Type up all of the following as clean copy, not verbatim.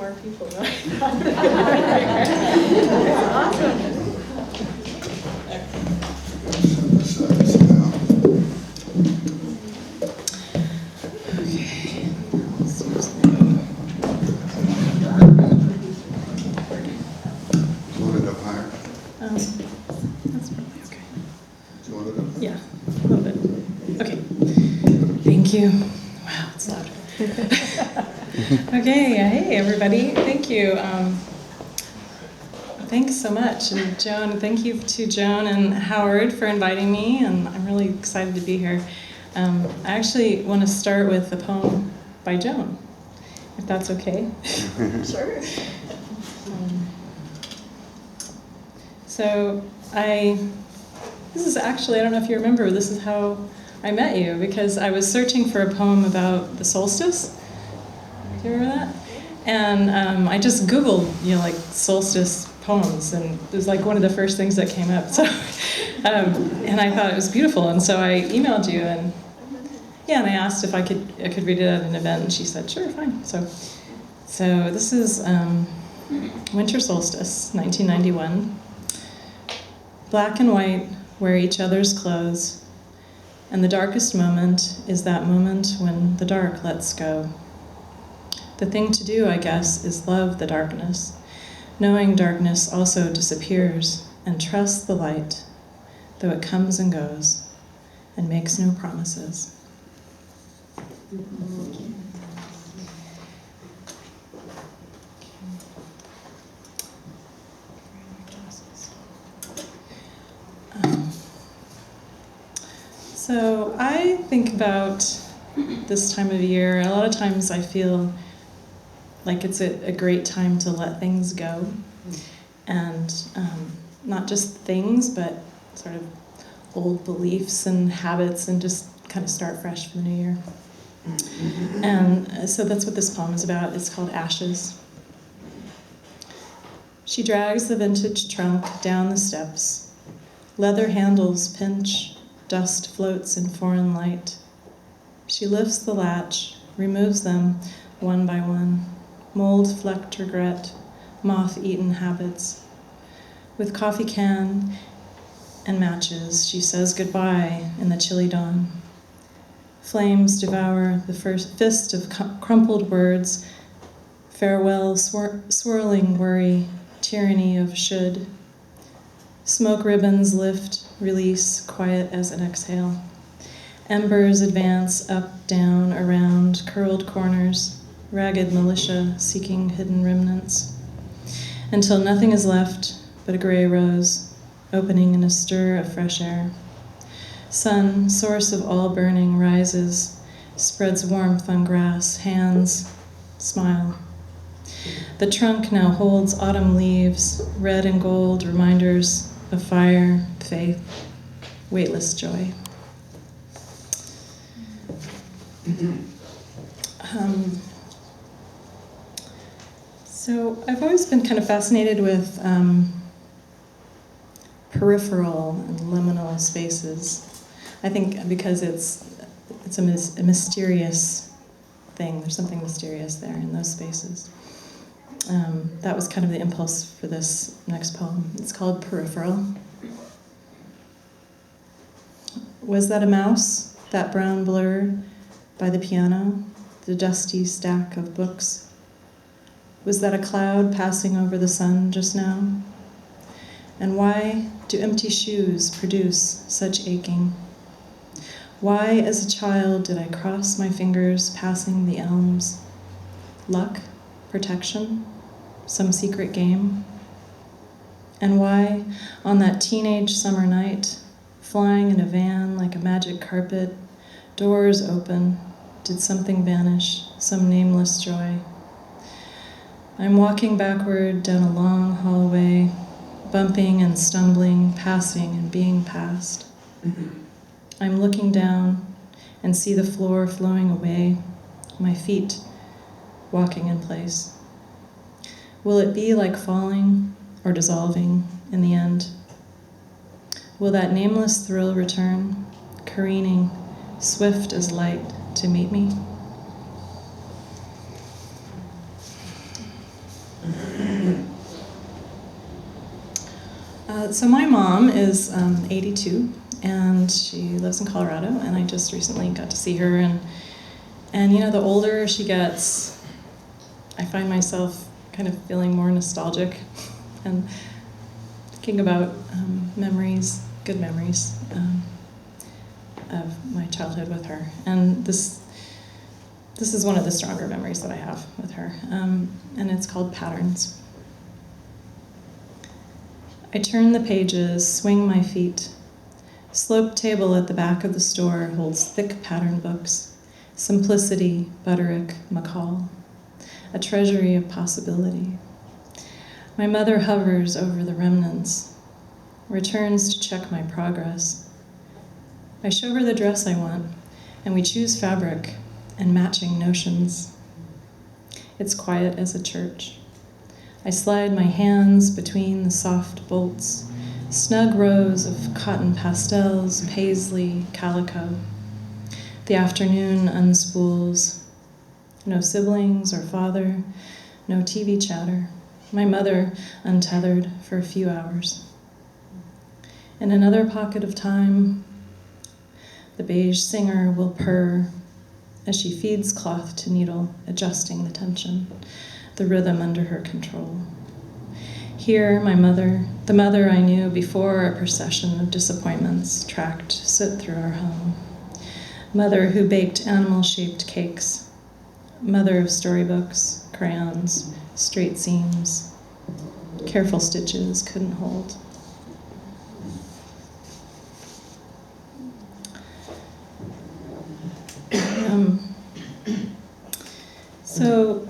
more people know. It's awesome. That's probably okay. Do you want it up? Yeah, a little bit. Okay. Thank you. Wow, it's loud. Okay, hey everybody. Thank you. Thanks so much. And Joan, thank you to Joan and Howard for inviting me, and I'm really excited to be here. I actually want to start with a poem by Joan, if that's okay. Sure. So this is actually, I don't know if you remember, this is how I met you, because I was searching for a poem about the solstice. Do you remember that? And I just Googled, like solstice poems, and it was like one of the first things that came up. So, and I thought it was beautiful, and so I emailed you, and I asked if I could read it at an event, and she said, sure, fine. So this is Winter Solstice, 1991. Black and white wear each other's clothes, and the darkest moment is that moment when the dark lets go. The thing to do, I guess, is love the darkness, knowing darkness also disappears, and trust the light, though it comes and goes, and makes no promises. So I think about this time of year, a lot of times I feel like it's a great time to let things go. And not just things, but sort of old beliefs and habits, and just kind of start fresh for the new year. And so that's what this poem is about. It's called Ashes. She drags the vintage trunk down the steps. Leather handles pinch. Dust floats in foreign light. She lifts the latch, removes them one by one. Mold-flecked regret, moth-eaten habits. With coffee can and matches, she says goodbye in the chilly dawn. Flames devour the first fist of crumpled words. Farewell, swirling worry, tyranny of should. Smoke ribbons lift, release, quiet as an exhale. Embers advance up, down, around, curled corners, ragged militia seeking hidden remnants, until nothing is left but a gray rose, opening in a stir of fresh air. Sun, source of all burning, rises, spreads warmth on grass, hands, smile. The trunk now holds autumn leaves, red and gold reminders of fire, faith, weightless joy. So I've always been kind of fascinated with peripheral and liminal spaces. I think because it's a mysterious thing. There's something mysterious there in those spaces. That was kind of the impulse for this next poem. It's called Peripheral. Was that a mouse, that brown blur by the piano, the dusty stack of books? Was that a cloud passing over the sun just now? And why do empty shoes produce such aching? Why, as a child, did I cross my fingers passing the elms? Luck? Protection? Some secret game? And why, on that teenage summer night, flying in a van like a magic carpet, doors open, did something vanish, some nameless joy? I'm walking backward down a long hallway, bumping and stumbling, passing and being passed. I'm looking down and see the floor flowing away, my feet walking in place. Will it be like falling or dissolving in the end? Will that nameless thrill return, careening, swift as light, to meet me? So my mom is 82, and she lives in Colorado, and I just recently got to see her. And you know, the older she gets, I find myself kind of feeling more nostalgic and thinking about memories, good memories of my childhood with her. And this is one of the stronger memories that I have with her, and it's called Patterns. I turn the pages, swing my feet. Sloped table at the back of the store holds thick pattern books. Simplicity, Butterick, McCall. A treasury of possibility. My mother hovers over the remnants, returns to check my progress. I show her the dress I want, and we choose fabric and matching notions. It's quiet as a church. I slide my hands between the soft bolts, snug rows of cotton pastels, paisley, calico. The afternoon unspools. No siblings or father, no TV chatter. My mother untethered for a few hours. In another pocket of time, the beige singer will purr as she feeds cloth to needle, adjusting the tension, the rhythm under her control. Here, my mother, the mother I knew before a procession of disappointments tracked sit through our home. Mother who baked animal-shaped cakes. Mother of storybooks, crayons, straight seams. Careful stitches couldn't hold. So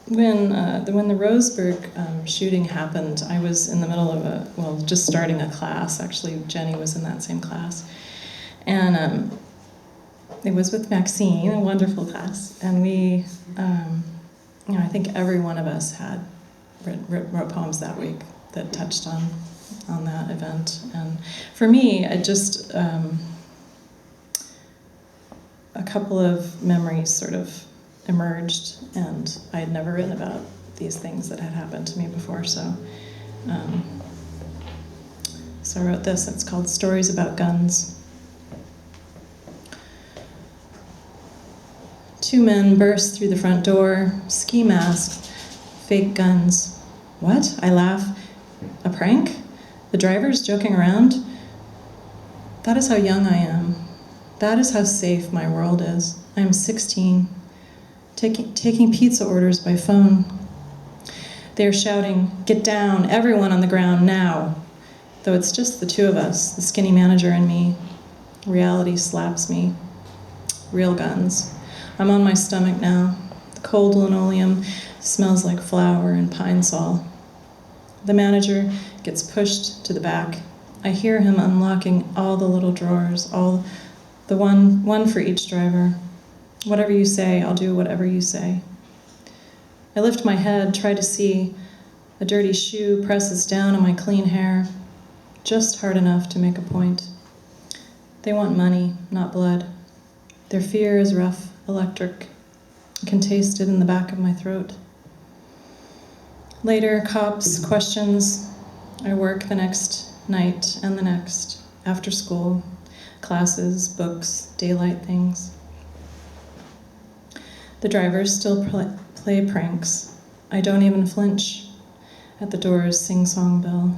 when the Roseburg shooting happened, I was in the middle of just starting a class. Actually, Jenny was in that same class. And it was with Maxine, a wonderful class. And we, I think every one of us had wrote poems that week that touched on that event. And for me, it just, a couple of memories sort of emerged, and I had never written about these things that had happened to me before, so I wrote this. It's called Stories About Guns. Two men burst through the front door, ski masks, fake guns. What? I laugh. A prank? The driver's joking around? That is how young I am. That is how safe my world is. I am 16. Taking pizza orders by phone. They are shouting, "Get down, everyone on the ground, now." Though it's just the two of us, the skinny manager and me. Reality slaps me. Real guns. I'm on my stomach now. The cold linoleum smells like flour and pine sol. The manager gets pushed to the back. I hear him unlocking all the little drawers, all the one for each driver. Whatever you say, I'll do whatever you say. I lift my head, try to see. A dirty shoe presses down on my clean hair, just hard enough to make a point. They want money, not blood. Their fear is rough, electric. I can taste it in the back of my throat. Later, cops, questions. I work the next night and the next, after school, classes, books, daylight things. The drivers still play pranks. I don't even flinch at the door's sing-song bell.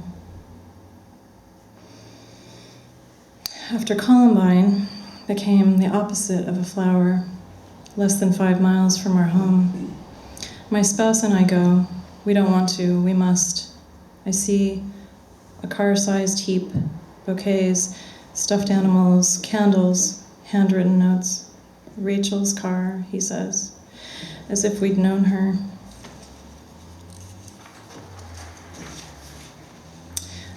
After Columbine became the opposite of a flower, less than 5 miles from our home, my spouse and I go. We don't want to, we must. I see a car-sized heap, bouquets, stuffed animals, candles, handwritten notes. Rachel's car, he says, as if we'd known her.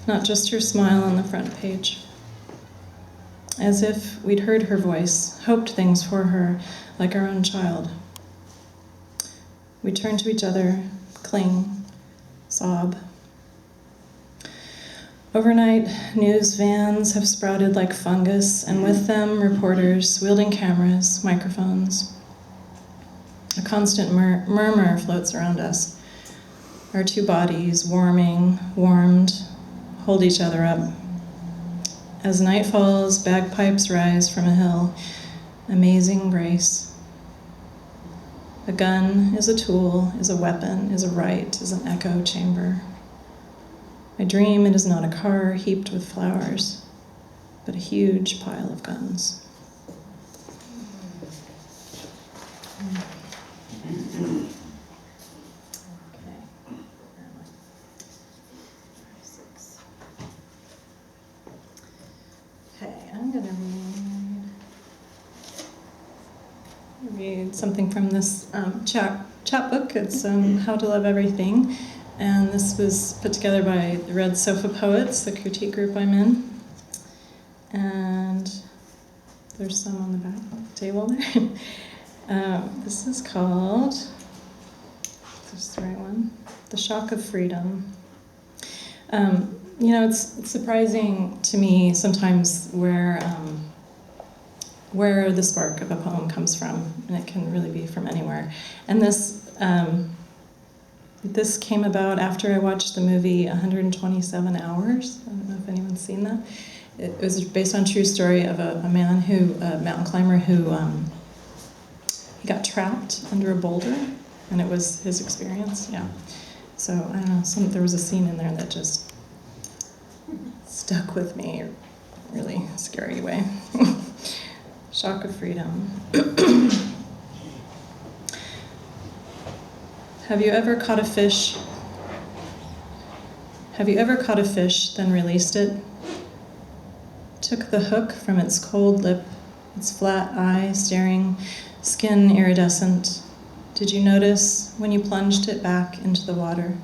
Not just her smile on the front page. As if we'd heard her voice, hoped things for her like our own child. We turn to each other, cling, sob. Overnight, news vans have sprouted like fungus, and with them, reporters wielding cameras, microphones. A constant murmur floats around us. Our two bodies warmed, hold each other up. As night falls, bagpipes rise from a hill. Amazing grace. A gun is a tool, is a weapon, is a right, is an echo chamber. I dream it is not a car heaped with flowers, but a huge pile of guns. Okay, I'm going to read something from this chapbook. It's How to Love Everything. And this was put together by the Red Sofa Poets, the critique group I'm in. And there's some on the back table there. This is called, is this the right one? The Shock of Freedom. It's surprising to me sometimes where the spark of a poem comes from, and it can really be from anywhere. And this came about after I watched the movie 127 Hours. I don't know if anyone's seen that. It was based on a true story of a man a mountain climber who he got trapped under a boulder, and it was his experience. Yeah. So I don't know. There was a scene in there that just stuck with me, in a really scary way. Shock of Freedom. Have you ever caught a fish? Have you ever caught a fish, then released it? Took the hook from its cold lip, its flat eye staring, skin iridescent. Did you notice, when you plunged it back into the water,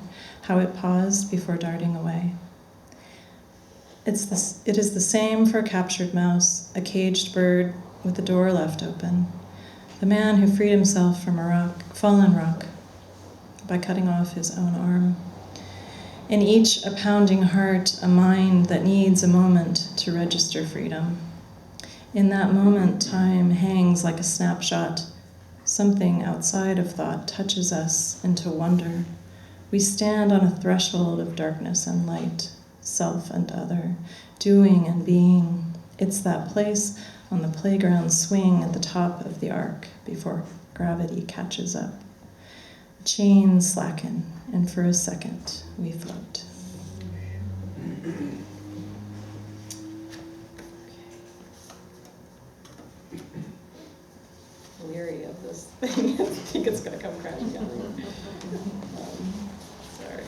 how it paused before darting away? It is the same for a captured mouse, a caged bird with the door left open. The man who freed himself from a fallen rock, by cutting off his own arm. In each a pounding heart, a mind that needs a moment to register freedom. In that moment, time hangs like a snapshot. Something outside of thought touches us into wonder. We stand on a threshold of darkness and light, self and other, doing and being. It's that place on the playground swing at the top of the arc before gravity catches up. Chains slacken, and for a second, we float. Weary of this thing. I think it's going to come crashing down. Sorry.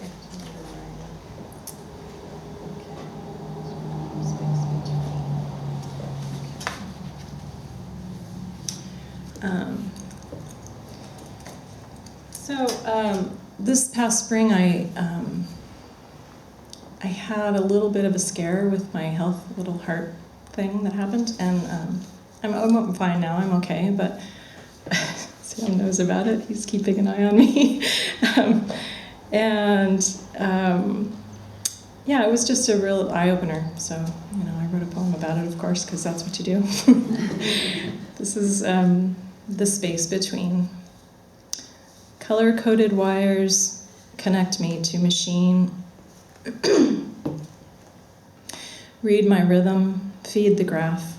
This past spring, I had a little bit of a scare with my little heart thing that happened, and I'm fine now. I'm okay, but Sam knows about it. He's keeping an eye on me, it was just a real eye opener. So I wrote a poem about it, of course, because that's what you do. This is the space between. Color-coded wires connect me to machine. Read my rhythm, feed the graph.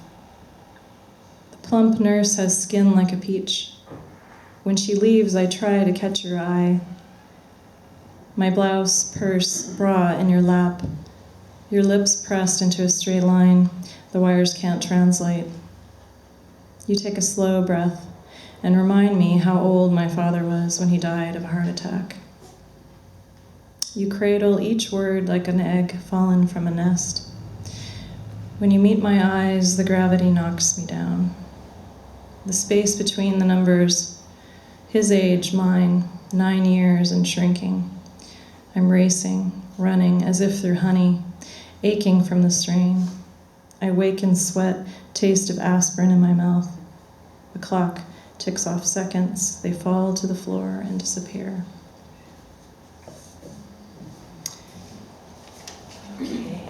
The plump nurse has skin like a peach. When she leaves, I try to catch her eye. My blouse, purse, bra in your lap. Your lips pressed into a straight line. The wires can't translate. You take a slow breath and remind me how old my father was when he died of a heart attack. You cradle each word like an egg fallen from a nest. When you meet my eyes, the gravity knocks me down. The space between the numbers, his age, mine, 9 years and shrinking. I'm racing, running as if through honey, aching from the strain. I wake in sweat, taste of aspirin in my mouth. The clock ticks off seconds. They fall to the floor and disappear. Okay.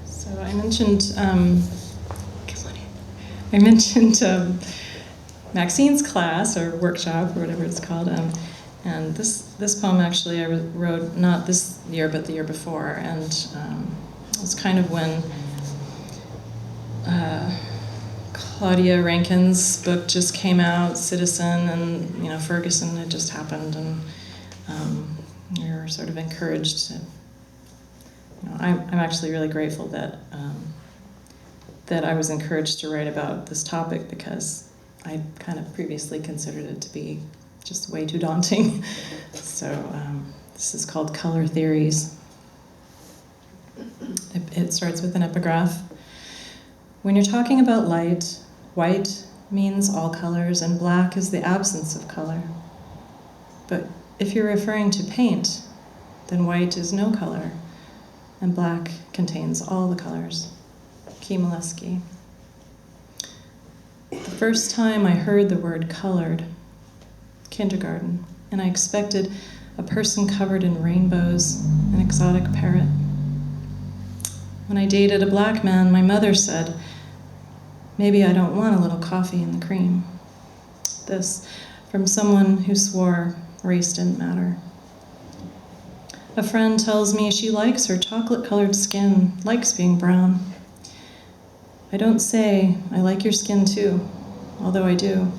So I mentioned Maxine's class or workshop or whatever it's called. And this poem actually I wrote not this year but the year before, and it was kind of when Claudia Rankin's book just came out, Citizen, and Ferguson had just happened, and we were sort of encouraged to. I'm actually really grateful that I was encouraged to write about this topic, because I kind of previously considered it to be just way too daunting. So this is called Color Theories. It starts with an epigraph. When you're talking about light, white means all colors and black is the absence of color. But if you're referring to paint, then white is no color and black contains all the colors. Key The first time I heard the word colored, kindergarten, and I expected a person covered in rainbows, an exotic parrot. When I dated a black man, my mother said, "Maybe I don't want a little coffee in the cream." This from someone who swore race didn't matter. A friend tells me she likes her chocolate-colored skin, likes being brown. I don't say, "I like your skin too," although I do.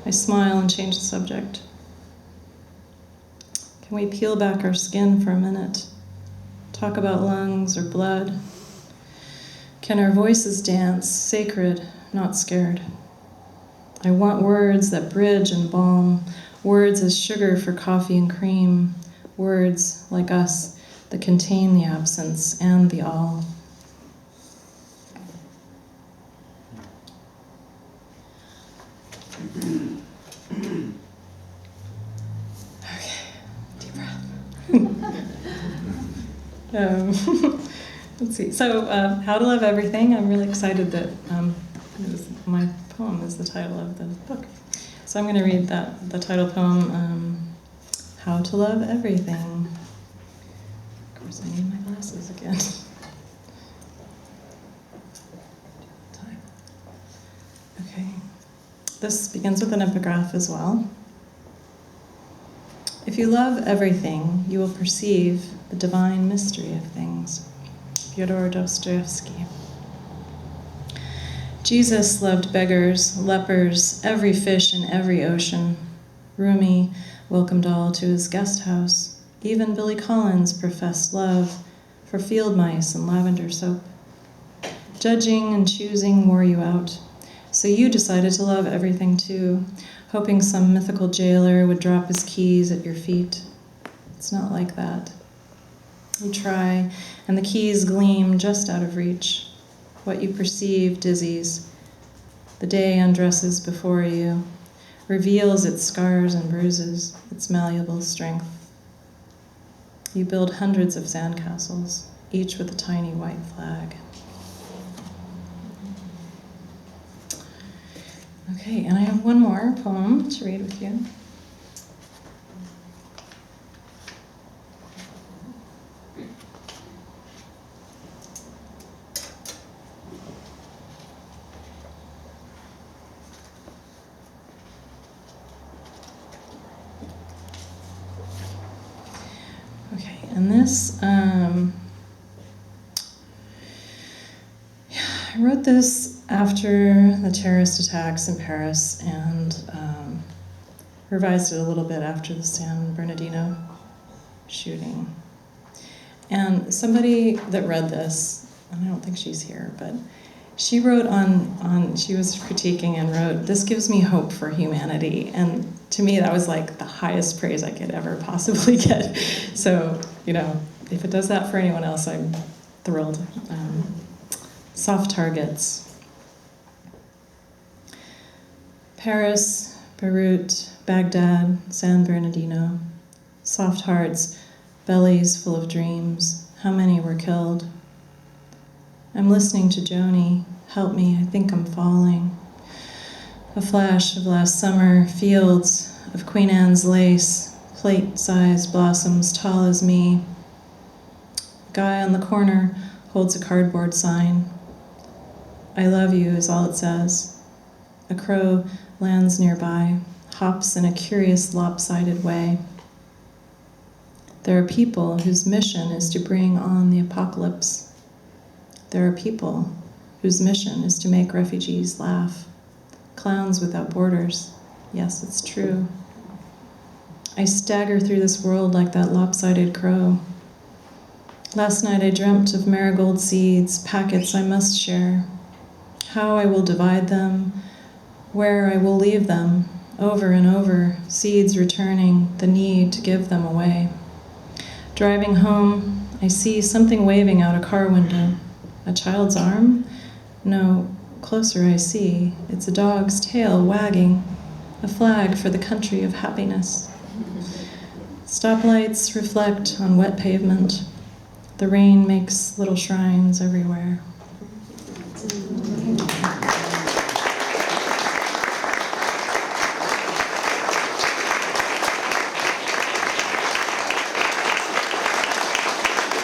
I smile and change the subject. Can we peel back our skin for a minute? Talk about lungs or blood? Can our voices dance, sacred, not scared? I want words that bridge and balm, words as sugar for coffee and cream, words like us that contain the absence and the all. Okay, deep breath. Let's see. So, How to Love Everything. I'm really excited that my poem is the title of the book. So I'm going to read the title poem, How to Love Everything. Of course, I need my glasses again. Okay. This begins with an epigraph as well. If you love everything, you will perceive the divine mystery of things. Fyodor Dostoevsky. Jesus loved beggars, lepers, every fish in every ocean. Rumi welcomed all to his guest house. Even Billy Collins professed love for field mice and lavender soap. Judging and choosing wore you out, so you decided to love everything too, hoping some mythical jailer would drop his keys at your feet. It's not like that. You try, and the keys gleam just out of reach. What you perceive dizzies. The day undresses before you, reveals its scars and bruises, its malleable strength. You build hundreds of sandcastles, each with a tiny white flag. Okay, and I have one more poem to read with you. Okay, and this, I wrote this after the terrorist attacks in Paris and revised it a little bit after the San Bernardino shooting. And somebody that read this, and I don't think she's here, but she wrote she was critiquing and wrote, "This gives me hope for humanity." And to me, that was like the highest praise I could ever possibly get. So, if it does that for anyone else, I'm thrilled. Soft targets. Paris, Beirut, Baghdad, San Bernardino. Soft hearts, bellies full of dreams. How many were killed? I'm listening to Joni. Help me, I think I'm falling. A flash of last summer, fields of Queen Anne's lace, plate-sized blossoms tall as me. A guy on the corner holds a cardboard sign. I love you is all it says. A crow lands nearby, hops in a curious lopsided way. There are people whose mission is to bring on the apocalypse. There are people whose mission is to make refugees laugh. Clowns without borders. Yes, it's true. I stagger through this world like that lopsided crow. Last night I dreamt of marigold seeds, packets I must share. How I will divide them, where I will leave them, over and over, seeds returning, the need to give them away. Driving home, I see something waving out a car window. A child's arm? No, closer I see. It's a dog's tail wagging, a flag for the country of happiness. Stoplights reflect on wet pavement. The rain makes little shrines everywhere.